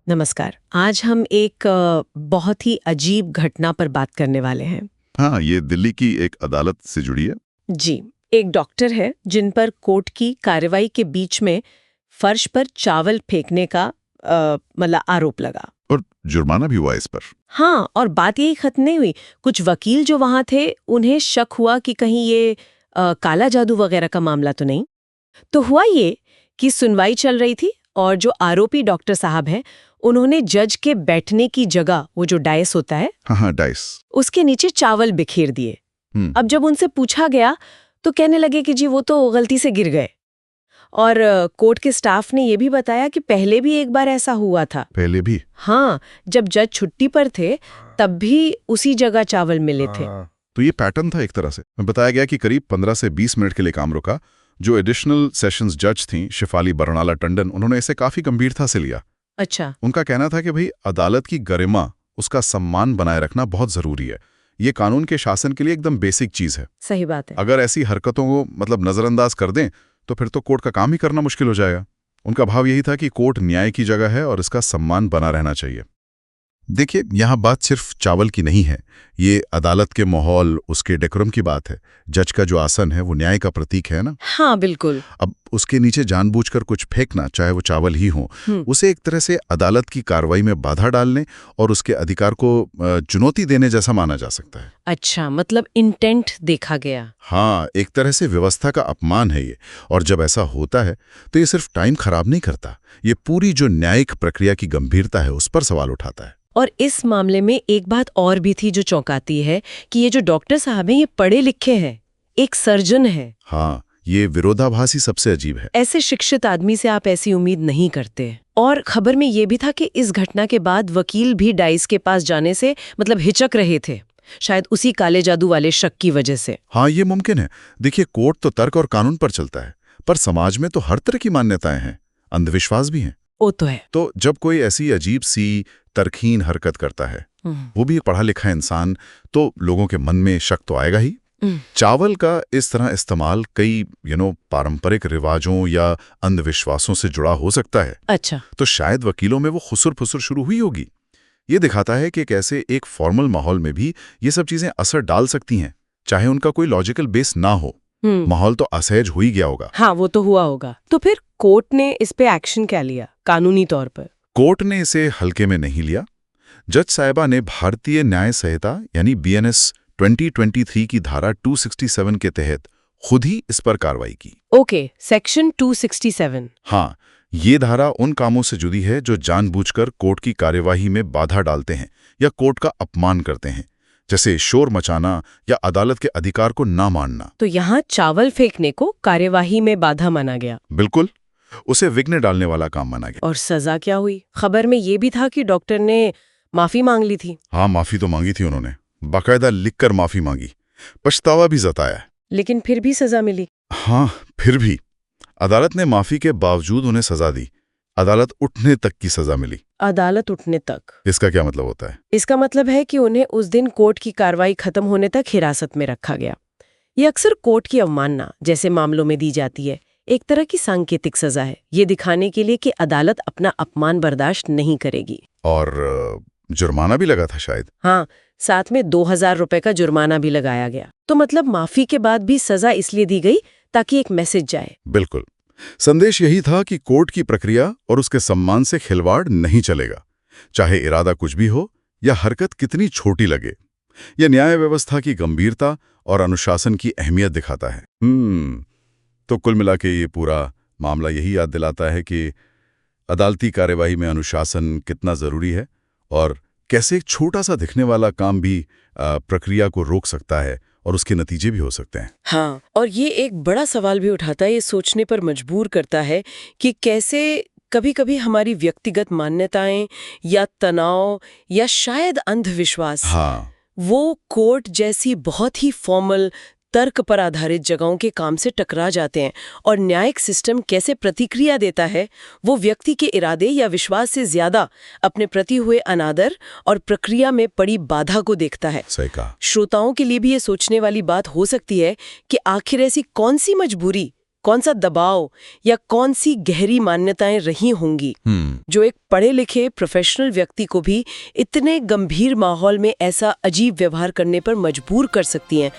नमस्कार। आज हम एक बहुत ही अजीब घटना पर बात करने वाले हैं। हाँ, ये दिल्ली की एक अदालत से जुड़ी है। जी, एक डॉक्टर है जिन पर कोर्ट की कार्रवाई के बीच में फर्श पर चावल फेंकने का मतलब आरोप लगा। और जुर्माना भी हुआ इस पर। हाँ, और बात यही खत्म नहीं हुई। कुछ वकील जो वहां थे उन्हें शक हुआ कि कहीं ये काला जादू वगैरह का मामला तो नहीं। तो हुआ ये कि सुनवाई चल रही थी और जो आरोपी डॉक्टर साहब हैं उन्होंने जज के बैठने की जगह, वो जो डाइस होता है, हाँ, डाइस, उसके नीचे चावल बिखेर दिए। अब जब उनसे पूछा गया तो कहने लगे कि जी वो तो गलती से गिर गए। और कोर्ट के स्टाफ ने ये भी बताया कि पहले भी एक बार ऐसा हुआ था। पहले भी? हाँ, जब जज छुट्टी पर थे तब भी उसी जगह चावल मिले थे। तो ये पैटर्न था एक तरह से। बताया गया कि करीब 15 से 20 मिनट के लिए काम रुका। जो एडिशनल सेशंस जज थीं, शिफाली बरनाला टंडन, उन्होंने इसे काफी गंभीरता से लिया। अच्छा। उनका कहना था कि भाई अदालत की गरिमा, उसका सम्मान बनाए रखना बहुत जरूरी है। ये कानून के शासन के लिए एकदम बेसिक चीज है। सही बात है। अगर ऐसी हरकतों को नजरअंदाज कर दें तो फिर तो कोर्ट का काम ही करना मुश्किल हो जाएगा। उनका भाव यही था कि कोर्ट न्याय की जगह है और इसका सम्मान बना रहना चाहिए। देखिए, यहाँ बात सिर्फ चावल की नहीं है। ये अदालत के माहौल, उसके डेकोरम की बात है। जज का जो आसन है वो न्याय का प्रतीक है ना। हाँ, बिल्कुल। अब उसके नीचे जानबूझकर कुछ फेंकना, चाहे वो चावल ही हो, उसे एक तरह से अदालत की कार्रवाई में बाधा डालने और उसके अधिकार को चुनौती देने जैसा माना जा सकता है। अच्छा, मतलब इंटेंट देखा गया। हाँ, एक तरह से व्यवस्था का अपमान है ये। और जब ऐसा होता है तो ये सिर्फ टाइम खराब नहीं करता, ये पूरी जो न्यायिक प्रक्रिया की गंभीरता है उस पर सवाल उठाता है। और इस मामले में एक बात और भी थी जो चौंकाती है कि ये जो डॉक्टर साहब हैं ये पढ़े लिखे हैं, एक सर्जन है। हाँ, ये विरोधाभास ही सबसे अजीब है। ऐसे शिक्षित आदमी से आप ऐसी उम्मीद नहीं करते। और खबर में ये भी था कि इस घटना के बाद वकील भी डाइस के पास जाने से हिचक रहे थे, शायद उसी काले जादू वाले शक की वजह से। हाँ, ये मुमकिन है। देखिए, कोर्ट तो तर्क और कानून पर चलता है, पर समाज में तो हर तरह की मान्यताएं हैं, अंधविश्वास भी हैं। वो तो है। तो जब कोई ऐसी अजीब सी तर्कहीन हरकत करता है, वो भी पढ़ा लिखा इंसान, तो लोगों के मन में शक तो आएगा ही। चावल का इस तरह इस्तेमाल कई पारंपरिक रिवाजों या अंधविश्वासों से जुड़ा हो सकता है। अच्छा। तो शायद वकीलों में वो खुसुर-फुसुर शुरू हुई होगी। ये दिखाता है कि कैसे एक फॉर्मल माहौल में भी ये सब चीजें असर डाल सकती हैं, चाहे उनका कोई लॉजिकल बेस ना हो। माहौल तो असहज हो ही गया होगा। हाँ, वो तो हुआ होगा। तो फिर कोर्ट ने इस पे एक्शन क्या लिया कानूनी तौर पर? कोर्ट ने इसे हल्के में नहीं लिया। जज साहिबा ने भारतीय न्याय संहिता यानी BNS 2023 की धारा 267 के तहत खुद ही इस पर कार्रवाई की। Okay, section 267। हाँ, ये धारा उन कामों से जुड़ी है जो जानबूझकर कोर्ट की कार्यवाही में बाधा डालते हैं या कोर्ट का अपमान करते हैं, जैसे शोर मचाना या अदालत के अधिकार को ना मानना। तो यहाँ चावल फेंकने को कार्यवाही में बाधा माना गया। बिल्कुल, उसे विघ्न डालने वाला काम माना गया। और सजा क्या हुई? खबर में ये भी था कि डॉक्टर ने माफी मांग ली थी। हाँ, माफी तो मांगी थी उन्होंने, बाकायदा लिखकर माफी मांगी, पछतावा भी जताया। लेकिन फिर भी सजा मिली। हाँ, फिर भी अदालत ने माफी के बावजूद उन्हें सजा दी। अदालत उठने तक की सजा मिली। अदालत उठने तक? इसका क्या मतलब होता है? इसका मतलब है कि उन्हें उस दिन कोर्ट की कार्रवाई खत्म होने तक हिरासत में रखा गया। ये अक्सर कोर्ट की अवमानना जैसे मामलों में दी जाती है, एक तरह की सांकेतिक सजा है, ये दिखाने के लिए कि अदालत अपना अपमान बर्दाश्त नहीं करेगी। और जुर्माना भी लगा था शायद। हाँ, साथ में 2000 रुपए का जुर्माना भी लगाया गया। तो माफी के बाद भी सजा इसलिए दी गई ताकि एक मैसेज जाए। बिल्कुल, संदेश यही था कि कोर्ट की प्रक्रिया और उसके सम्मान से खिलवाड़ नहीं चलेगा, चाहे इरादा कुछ भी हो या हरकत कितनी छोटी लगे। यह न्याय व्यवस्था की गंभीरता और अनुशासन की अहमियत दिखाता है। तो कुल मिला के ये पूरा मामला यही याद दिलाता है कि अदालती कार्यवाही में अनुशासन कितना जरूरी है और कैसे एक छोटा सा दिखने वाला काम भी प्रक्रिया को रोक सकता है और उसके नतीजे भी हो सकते हैं। हाँ, और ये एक बड़ा सवाल भी उठाता है, ये सोचने पर मजबूर करता है कि कैसे कभी-कभी हमारी व्यक्तिगत मान्यताएं या तनाव या शायद अंधविश्वास, हाँ, वो कोर्ट जैसी बहुत ही फॉर्मल तर्क पर आधारित जगहों के काम से टकरा जाते हैं। और न्यायिक सिस्टम कैसे प्रतिक्रिया देता है, वो व्यक्ति के इरादे या विश्वास से ज्यादा अपने प्रति हुए अनादर और प्रक्रिया में पड़ी बाधा को देखता है। सही कहा। श्रोताओं के लिए भी ये सोचने वाली बात हो सकती है कि आखिर ऐसी कौन सी मजबूरी, कौन सा दबाव या कौन सी गहरी मान्यताएं रही होंगी जो एक पढ़े लिखे प्रोफेशनल व्यक्ति को भी इतने गंभीर माहौल में ऐसा अजीब व्यवहार करने पर मजबूर कर सकती हैं